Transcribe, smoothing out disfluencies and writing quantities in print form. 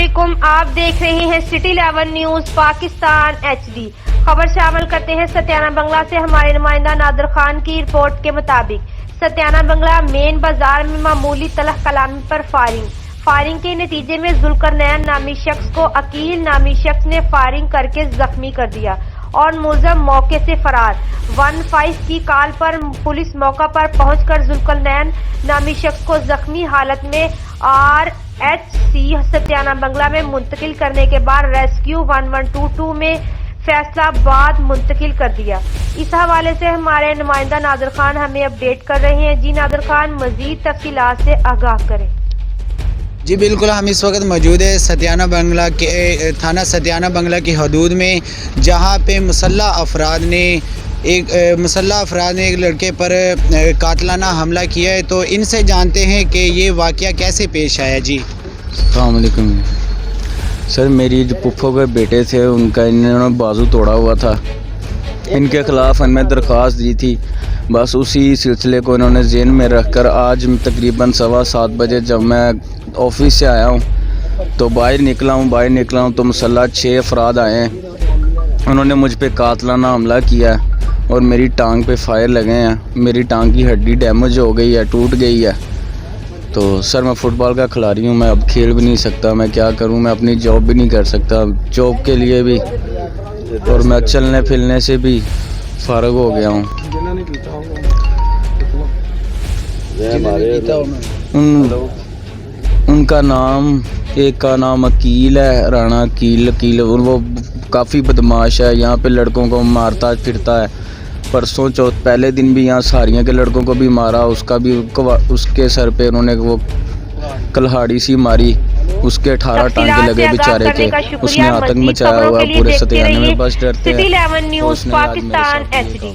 علیکم، آپ دیکھ رہے ہیں سٹی 11 نیوز پاکستان HD۔ خبر شامل کرتے ہیں ستیانہ بنگلہ سے ہمارے نمائندہ نادر خان کی رپورٹ کے مطابق ستیانہ بنگلہ مین بازار میں معمولی تلخ کلامی پر فائرنگ کے نتیجے میں ذوالقرنین نامی شخص کو عقیل نامی شخص نے فائرنگ کر کے زخمی کر دیا اور ملزم موقع سے فرار۔ 15 کی کال پر پولیس موقع پر پہنچ کر ذوالقرنین نامی شخص کو زخمی حالت میں RHC ستیانہ بنگلہ میں منتقل کرنے کے بعد ریسکیو 1122 میں فیصلہ آباد منتقل کر دیا۔ اس حوالے سے ہمارے نمائندہ نادر خان ہمیں اپڈیٹ کر رہے ہیں۔ جی نادر خان، مزید تفصیلات سے آگاہ کریں۔ جی بالکل، ہم اس وقت موجود ہے ستیانہ بنگلہ کے تھانہ ستیانہ بنگلہ کی حدود میں، جہاں پہ مسلح افراد نے ایک لڑکے پر قاتلانہ حملہ کیا ہے، تو ان سے جانتے ہیں کہ یہ واقعہ کیسے پیش آیا۔ جی السلام علیکم سر، میری جو پھپھو کے بیٹے تھے ان کا انہوں نے بازو توڑا ہوا تھا، ان کے خلاف ہم نے درخواست دی تھی، بس اسی سلسلے کو انہوں نے ذہن میں رکھ کر آج تقریباً 7:15 بجے جب میں آفس سے آیا ہوں تو باہر نکلا ہوں تو مسلح 6 افراد آئے ہیں، انہوں نے مجھ پہ قاتلانہ حملہ کیا ہے اور میری ٹانگ پہ فائر لگے ہیں، میری ٹانگ کی ہڈی ڈیمیج ہو گئی ہے، ٹوٹ گئی ہے۔ تو سر میں فٹ بال کا کھلاڑی ہوں، میں اب کھیل بھی نہیں سکتا، میں کیا کروں، میں اپنی جاب بھی نہیں کر سکتا، جاب کے لیے بھی، اور میں چلنے پھرنے سے بھی فارغ ہو گیا ہوں۔ ان کا نام، ایک کا نام عقیل ہے، رانا عقیل، وہ کافی بدماش ہے، یہاں پہ لڑکوں کو مارتا پھرتا ہے۔ پرسوں چوتھ پہلے دن بھی یہاں ساریاں کے لڑکوں کو بھی مارا، اس کے سر پہ انہوں نے وہ کلہاڑی سی ماری، اس کے 18 ٹانکے لگے بیچارے کے، اس نے آتنک مچایا ہوا پورے ستیانے میں، بس ڈرتے ہیں سٹی 11 نیوز پاکستان HD۔